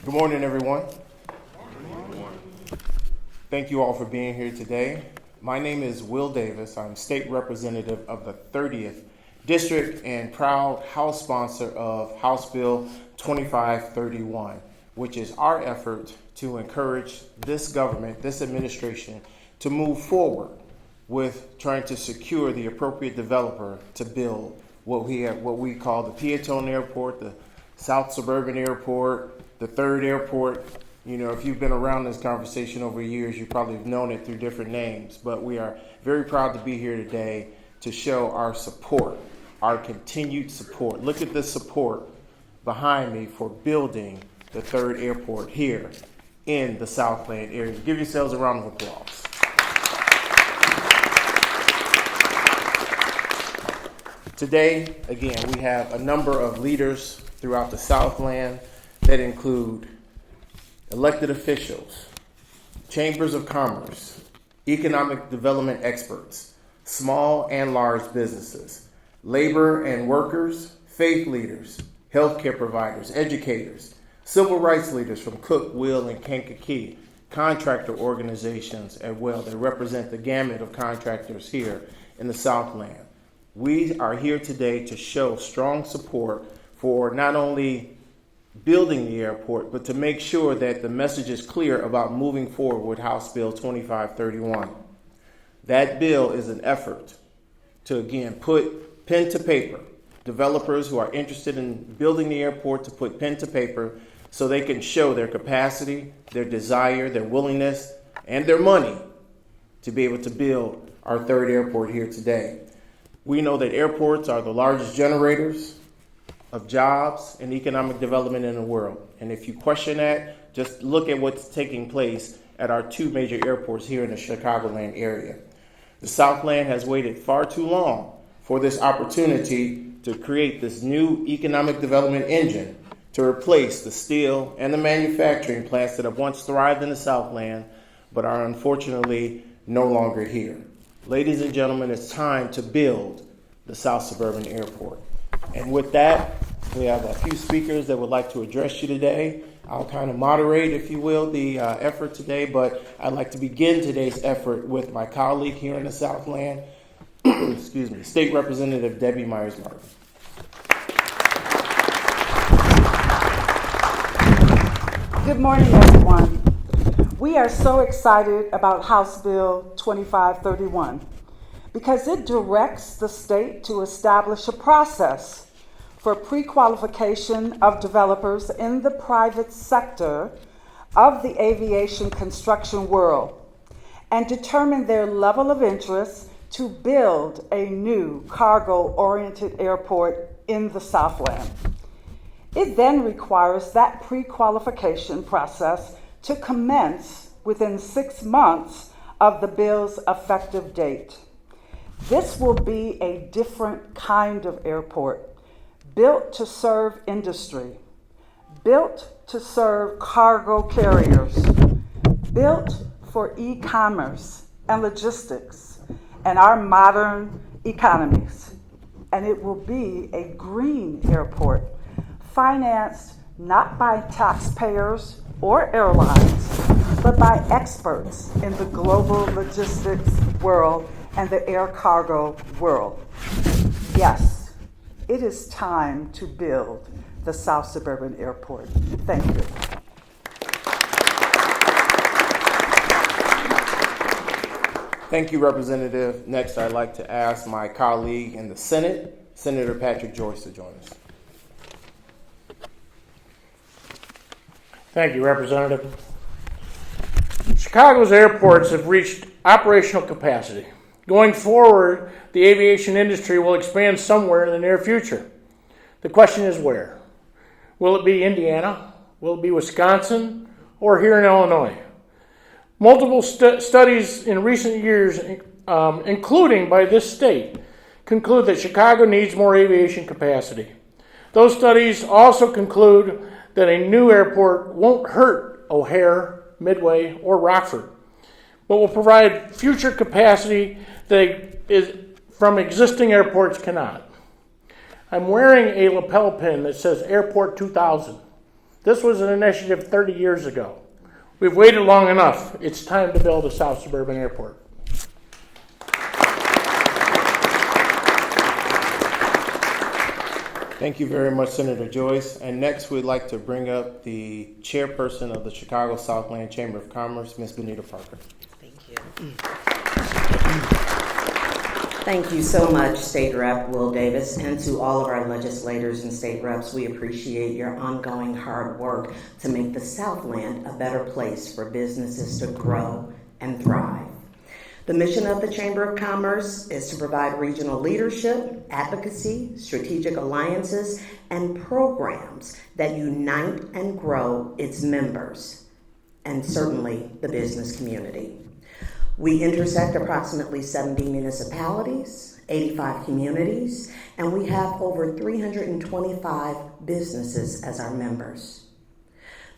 Good morning, everyone. Thank you all for being here today. My name is Will Davis. I'm state representative of the 30th District and proud House sponsor of House Bill 2531, which is our effort to encourage this government, this administration, to move forward with trying to secure the appropriate developer to build what we call the Peatone Airport, the South Suburban Airport, the third airport. You know, if you've been around this conversation over years, you probably have known it through different names. But we are very proud to be here today to show our support, our continued support. Look at this support behind me for building the third airport here in the Southland area. Give yourselves a round of applause. Today, again, we have a number of leaders throughout the Southland that include elected officials, chambers of commerce, economic development experts, small and large businesses, labor and workers, faith leaders, healthcare providers, educators, civil rights leaders from Cook, Will, and Kankakee, contractor organizations as well that represent the gamut of contractors here in the Southland. We are here today to show strong support for not only building the airport, but to make sure that the message is clear about moving forward with House Bill 2531. That bill is an effort to, again, put pen to paper. Developers who are interested in building the airport to put pen to paper so they can show their capacity, their desire, their willingness, and their money to be able to build our third airport here today. We know that airports are the largest generators of jobs and economic development in the world. And if you question that, just look at what's taking place at our two major airports here in the Chicagoland area. The Southland has waited far too long for this opportunity to create this new economic development engine to replace the steel and the manufacturing plants that have once thrived in the Southland, but are unfortunately no longer here. Ladies and gentlemen, it's time to build the South Suburban Airport. And with that, we have a few speakers that would like to address you today. I'll kind of moderate, if you will, the effort today, but I'd like to begin today's effort with my colleague here in the Southland, excuse me, State Representative Debbie Myers-Martin. Good morning, everyone. We are so excited about House Bill 2531 because it directs the state to establish a process for pre-qualification of developers in the private sector of the aviation construction world and determine their level of interest to build a new cargo-oriented airport in the Southland. It then requires that pre-qualification process to commence within 6 months of the bill's effective date. This will be a different kind of airport, built to serve industry, built to serve cargo carriers, built for e-commerce and logistics and our modern economies. And it will be a green airport, financed not by taxpayers or airlines, but by experts in the global logistics world and the air cargo world. Yes, it is time to build the South Suburban Airport. Thank you. Thank you, Representative. Next, I'd like to ask my colleague in the Senate, Senator Patrick Joyce, to join us. Thank you, Representative. Chicago's airports have reached operational capacity. Going forward, the aviation industry will expand somewhere in the near future. The question is where? Will it be Indiana? Will it be Wisconsin? Or here in Illinois? Multiple studies in recent years, including by this state, conclude that Chicago needs more aviation capacity. Those studies also conclude that a new airport won't hurt O'Hare, Midway, or Rockford, but will provide future capacity that from existing airports cannot. I'm wearing a lapel pin that says Airport 2000. This was an initiative 30 years ago. We've waited long enough. It's time to build a South Suburban Airport. Thank you very much, Senator Joyce. And next, we'd like to bring up the chairperson of the Chicago Southland Chamber of Commerce, Ms. Benita Parker. Thank you. Thank you so much, State Rep Will Davis, and to all of our legislators and state reps. We appreciate your ongoing hard work to make the Southland a better place for businesses to grow and thrive. The mission of the Chamber of Commerce is to provide regional leadership, advocacy, strategic alliances, and programs that unite and grow its members, and certainly the business community. We intersect approximately 70 municipalities, 85 communities, and we have over 325 businesses as our members.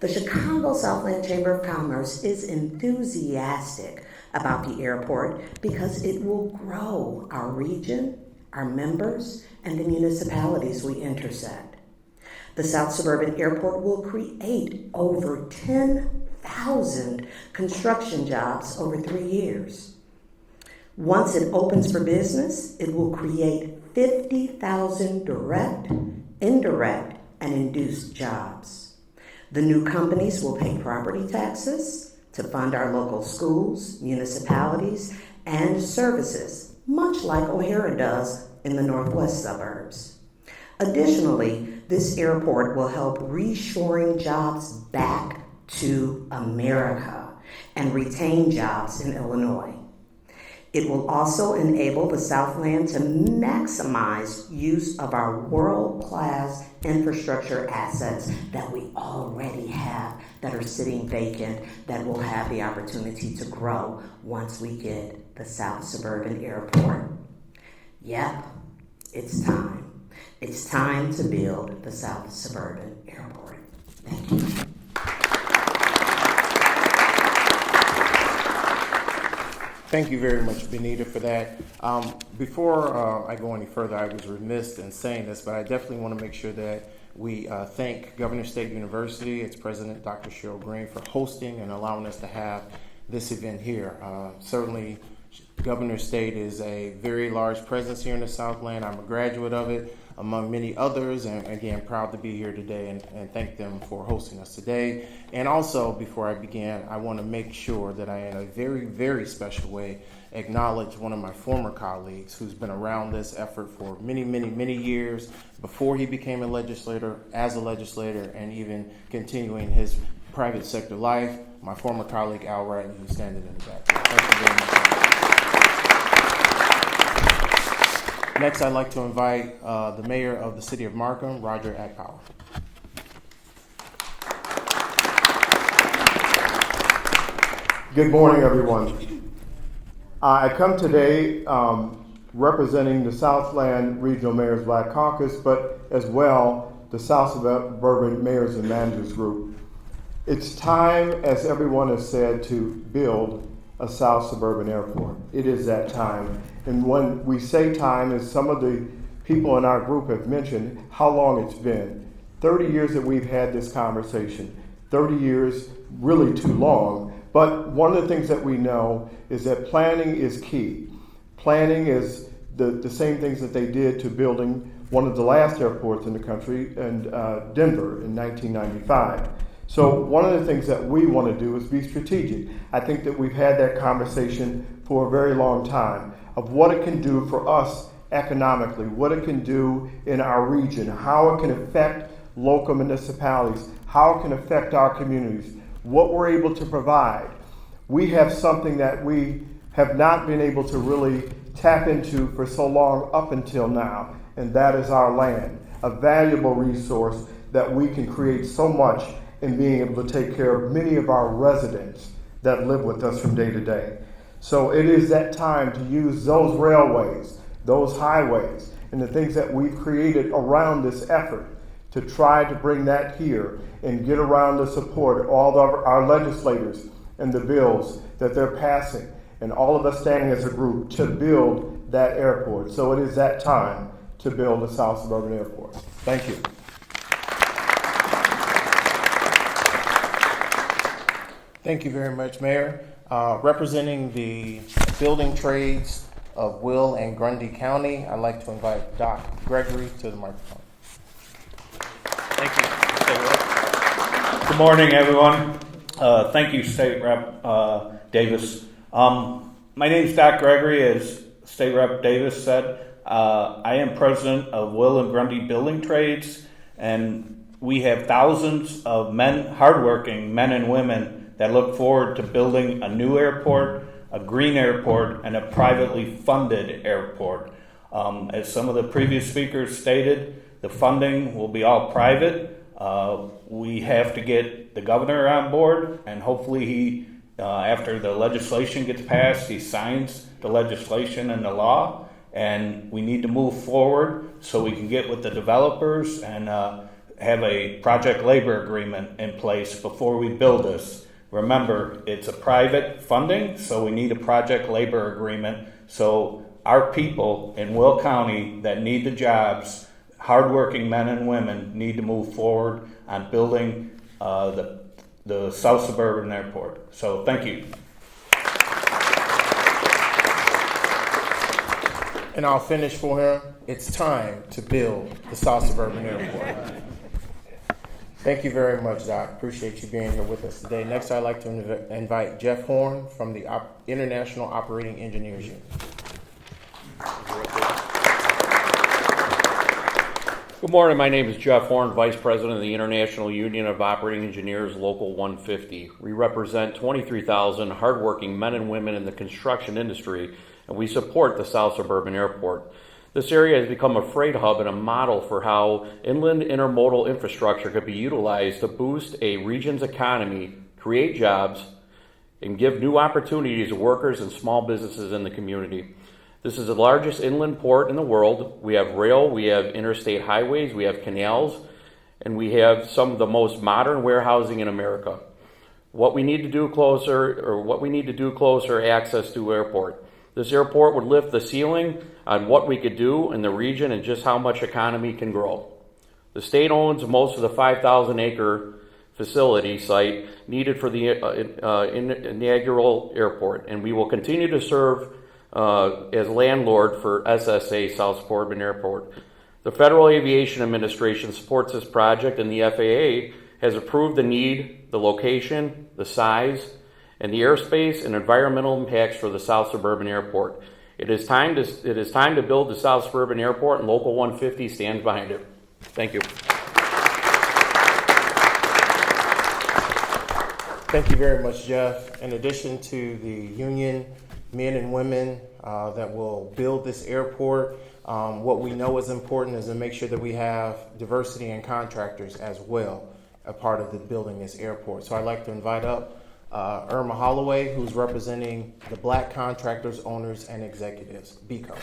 The Chicago Southland Chamber of Commerce is enthusiastic about the airport because it will grow our region, our members, and the municipalities we intersect. The South Suburban Airport will create over 10,000 construction jobs over 3 years. Once it opens for business, it will create 50,000 direct, indirect, and induced jobs. The new companies will pay property taxes to fund our local schools, municipalities, and services, much like O'Hara does in the northwest suburbs. Additionally, this airport will help reshoring jobs back to America and retain jobs in Illinois. It will also enable the Southland to maximize use of our world-class infrastructure assets that we already have that are sitting vacant, that will have the opportunity to grow once we get the South Suburban Airport. Yep, it's time. It's time to build the South Suburban Airport. Thank you. Thank you very much, Benita, for that. Before I go any further, I was remiss in saying this, but I definitely want to make sure that we thank Governor State University, its president, Dr. Cheryl Green, for hosting and allowing us to have this event here. Certainly, Governor State is a very large presence here in the Southland. I'm a graduate of it, among many others, and again, proud to be here today and thank them for hosting us today. And also, before I begin, I want to make sure that I, in a very, very special way, acknowledge one of my former colleagues who's been around this effort for many, many, many years before he became a legislator, as a legislator, and even continuing his private sector life, my former colleague Al Wright, who's standing in the back. Thank you very much. Next, I'd like to invite the mayor of the city of Markham, Roger Ackpower. Good morning, everyone. I come today representing the Southland Regional Mayors Black Caucus, but as well the South Suburban Mayors and Managers Group. It's time, as everyone has said, to build a South Suburban Airport. It is that time. And when we say time, as some of the people in our group have mentioned, how long it's been. 30 years that we've had this conversation. 30 years, really too long. But one of the things that we know is that planning is key. Planning is the same things that they did to building one of the last airports in the country in Denver in 1995. So one of the things that we want to do is be strategic. I think that we've had that conversation for a very long time of what it can do for us economically, what it can do in our region, how it can affect local municipalities, how it can affect our communities, what we're able to provide. We have something that we have not been able to really tap into for so long up until now, and that is our land, a valuable resource that we can create so much in being able to take care of many of our residents that live with us from day to day. So it is that time to use those railways, those highways, and the things that we've created around this effort to try to bring that here and get around the support of all of our legislators and the bills that they're passing, and all of us standing as a group to build that airport. So it is that time to build the South Suburban Airport. Thank you. Thank you very much, Mayor. Representing the building trades of Will and Grundy County, I'd like to invite Doc Gregory to the microphone. Thank you. Good morning, everyone. Thank you, State Rep Davis. My name is Doc Gregory, as State Rep Davis said. I am president of Will and Grundy Building Trades, and we have thousands of hardworking men and women that look forward to building a new airport, a green airport, and a privately funded airport. As some of the previous speakers stated, the funding will be all private. We have to get the governor on board, and hopefully he, after the legislation gets passed, he signs the legislation and the law, and we need to move forward so we can get with the developers and have a project labor agreement in place before we build this. Remember, it's a private funding, so we need a project labor agreement so our people in Will County that need the jobs, hardworking men and women, need to move forward on building the South Suburban Airport. So thank you. And I'll finish for him. It's time to build the South Suburban Airport. Thank you very much, Doc. Appreciate you being here with us today. Next, I'd like to invite Jeff Horn from the International Operating Engineers Union. Good morning. My name is Jeff Horn, Vice President of the International Union of Operating Engineers, Local 150. We represent 23,000 hardworking men and women in the construction industry, and we support the South Suburban Airport. This area has become a freight hub and a model for how inland intermodal infrastructure could be utilized to boost a region's economy, create jobs, and give new opportunities to workers and small businesses in the community. This is the largest inland port in the world. We have rail, we have interstate highways, we have canals, and we have some of the most modern warehousing in America. What we need to do closer access to airport. This airport would lift the ceiling on what we could do in the region and just how much economy can grow. The state owns most of the 5,000-acre facility site needed for the inaugural airport, and we will continue to serve as landlord for SSA, South Suburban Airport. The Federal Aviation Administration supports this project, and the FAA has approved the need, the location, the size, and the airspace and environmental impacts for the South Suburban Airport. It is time to build the South Suburban Airport, and Local 150 stands behind it. Thank you. Thank you very much, Jeff. In addition to the union men and women that will build this airport, what we know is important is to make sure that we have diversity in contractors as well, a part of the building this airport. So I'd like to invite up Irma Holloway, who's representing the Black Contractors, Owners, and Executives, BCO.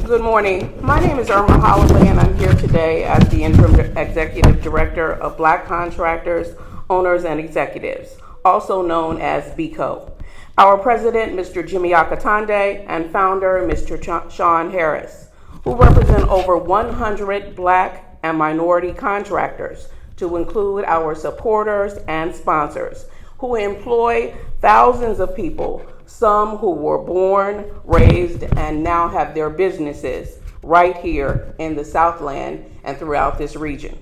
Good morning. My name is Irma Holloway, and I'm here today as the Interim Executive Director of Black Contractors, Owners, and Executives, also known as BCO. Our President, Mr. Jimmy Akatande, and Founder, Mr. Sean Harris, who represent over 100 Black and minority contractors, to include our supporters and sponsors, who employ thousands of people, some who were born, raised, and now have their businesses right here in the Southland and throughout this region.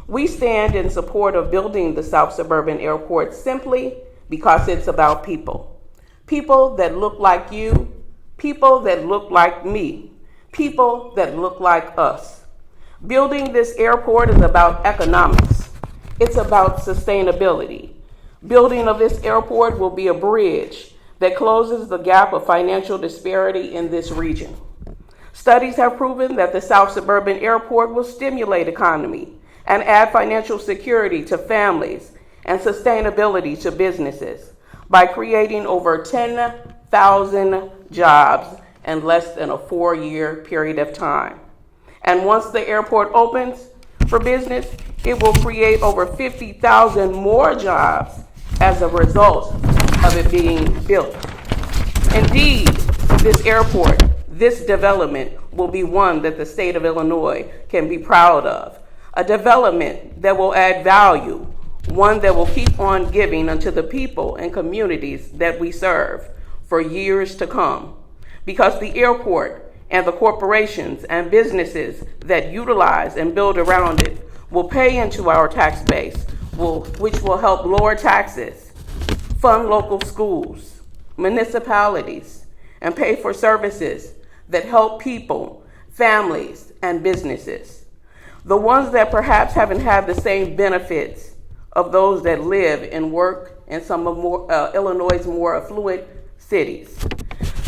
We stand in support of building the South Suburban Airport simply because it's about people. People that look like you, people that look like me, people that look like us. Building this airport is about economics. It's about sustainability. Building of this airport will be a bridge that closes the gap of financial disparity in this region. Studies have proven that the South Suburban Airport will stimulate economy and add financial security to families and sustainability to businesses by creating over 10,000 jobs in less than a 4-year period of time. And once the airport opens for business, it will create over 50,000 more jobs as a result of it being built. Indeed, this airport, this development will be one that the state of Illinois can be proud of. a development that will add value, one that will keep on giving unto the people and communities that we serve for years to come. Because the airport and the corporations and businesses that utilize and build around it will pay into our tax base, which will help lower taxes, fund local schools, municipalities, and pay for services that help people, families, and businesses. The ones that perhaps haven't had the same benefits of those that live and work in some of Illinois' more affluent cities.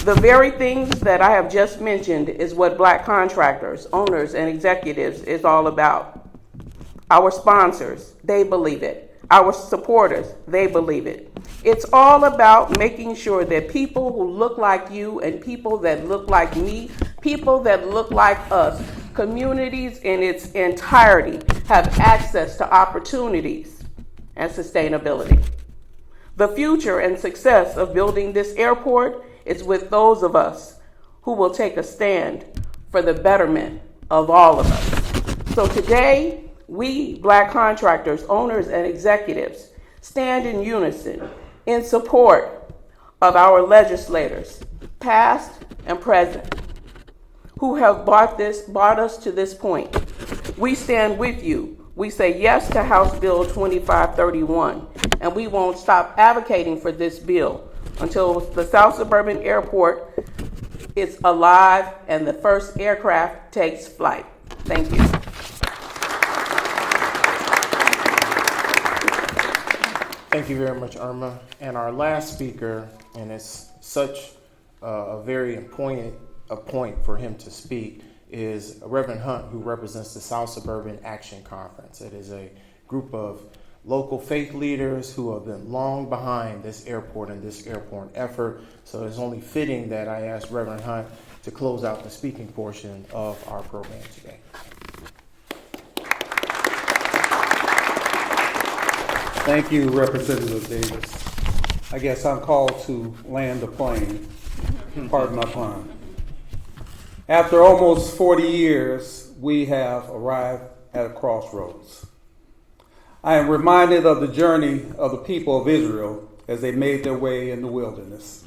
The very things that I have just mentioned is what Black contractors, owners, and executives is all about. Our sponsors, they believe it. Our supporters, they believe it. It's all about making sure that people who look like you and people that look like me, people that look like us, communities in its entirety have access to opportunities and sustainability. The future and success of building this airport is with those of us who will take a stand for the betterment of all of us. So today, we, Black contractors, owners, and executives stand in unison in support of our legislators, past and present, who have brought us to this point. We stand with you. We say yes to House Bill 2531, and we won't stop advocating for this bill until the South Suburban Airport is alive and the first aircraft takes flight. Thank you. Thank you very much, Irma. And our last speaker, and it's such a very important point for him to speak, is Reverend Hunt, who represents the South Suburban Action Conference. It is a group of local faith leaders who have been long behind this airport and this airport effort. So it's only fitting that I ask Reverend Hunt to close out the speaking portion of our program today. Thank you, Representative Davis. I guess I'm called to land the plane. Pardon my pun. After almost 40 years, we have arrived at a crossroads. I am reminded of the journey of the people of Israel as they made their way in the wilderness.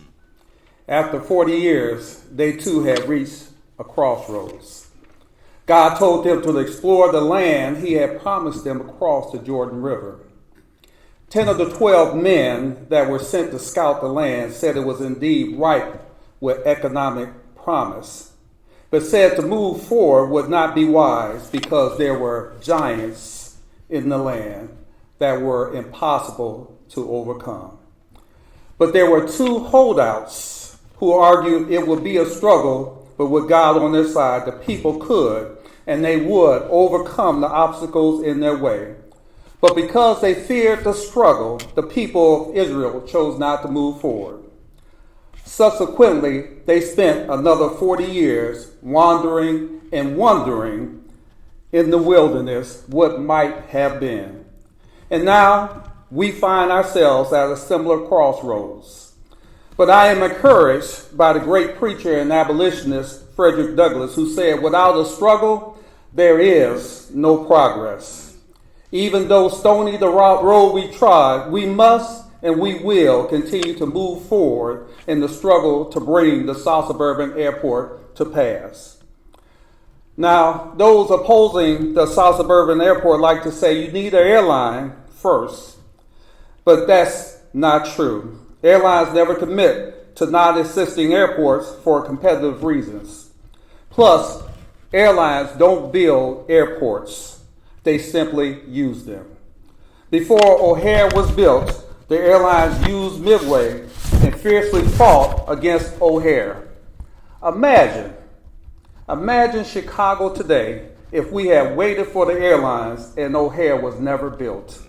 After 40 years, they too had reached a crossroads. God told them to explore the land he had promised them across the Jordan River. 10 of the 12 men that were sent to scout the land said it was indeed ripe with economic promise, but said to move forward would not be wise because there were giants in the land that were impossible to overcome. But there were 2 holdouts who argued it would be a struggle, but with God on their side, the people could, and they would overcome the obstacles in their way. But because they feared the struggle, the people of Israel chose not to move forward. Subsequently, they spent another 40 years wandering and wondering in the wilderness what might have been. And now we find ourselves at a similar crossroads. But I am encouraged by the great preacher and abolitionist Frederick Douglass, who said, "Without a struggle, there is no progress. Even though stony the road we trod, we must and we will continue to move forward in the struggle to bring the South Suburban Airport to pass." Now, those opposing the South Suburban Airport like to say you need an airline first, but that's not true. Airlines never commit to not assisting airports for competitive reasons. Plus, airlines don't build airports. They simply use them. Before O'Hare was built, the airlines used Midway and fiercely fought against O'Hare. Imagine Chicago today if we had waited for the airlines and O'Hare was never built.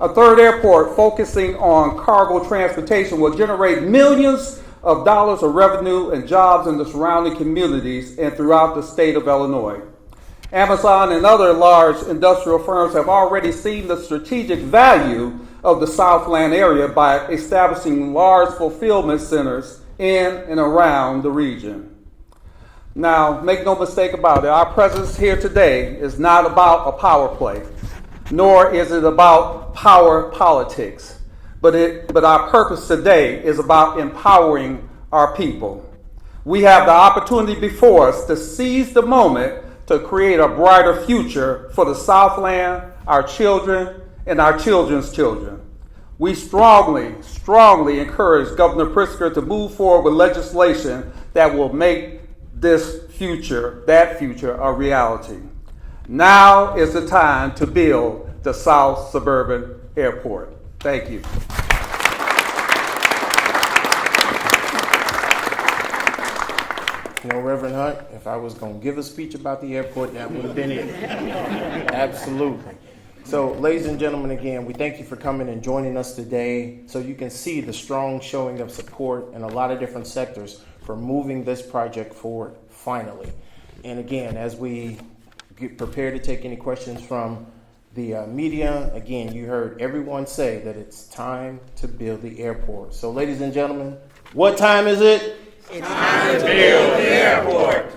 A third airport focusing on cargo transportation will generate millions of dollars of revenue and jobs in the surrounding communities and throughout the state of Illinois. Amazon and other large industrial firms have already seen the strategic value of the Southland area by establishing large fulfillment centers in and around the region. Now, make no mistake about it, our presence here today is not about a power play, nor is it about power politics, but our purpose today is about empowering our people. We have the opportunity before us to seize the moment to create a brighter future for the Southland, our children, and our children's children. We strongly encourage Governor Pritzker to move forward with legislation that will make that future, a reality. Now is the time to build the South Suburban Airport. Thank you. You know, Reverend Hunt, if I was going to give a speech about the airport, that would have been it. Absolutely. So, ladies and gentlemen, again, we thank you for coming and joining us today so you can see the strong showing of support in a lot of different sectors for moving this project forward finally. And again, as we get prepared to take any questions from the media, again, you heard everyone say that it's time to build the airport. So, ladies and gentlemen, what time is it? It's time to build the airport.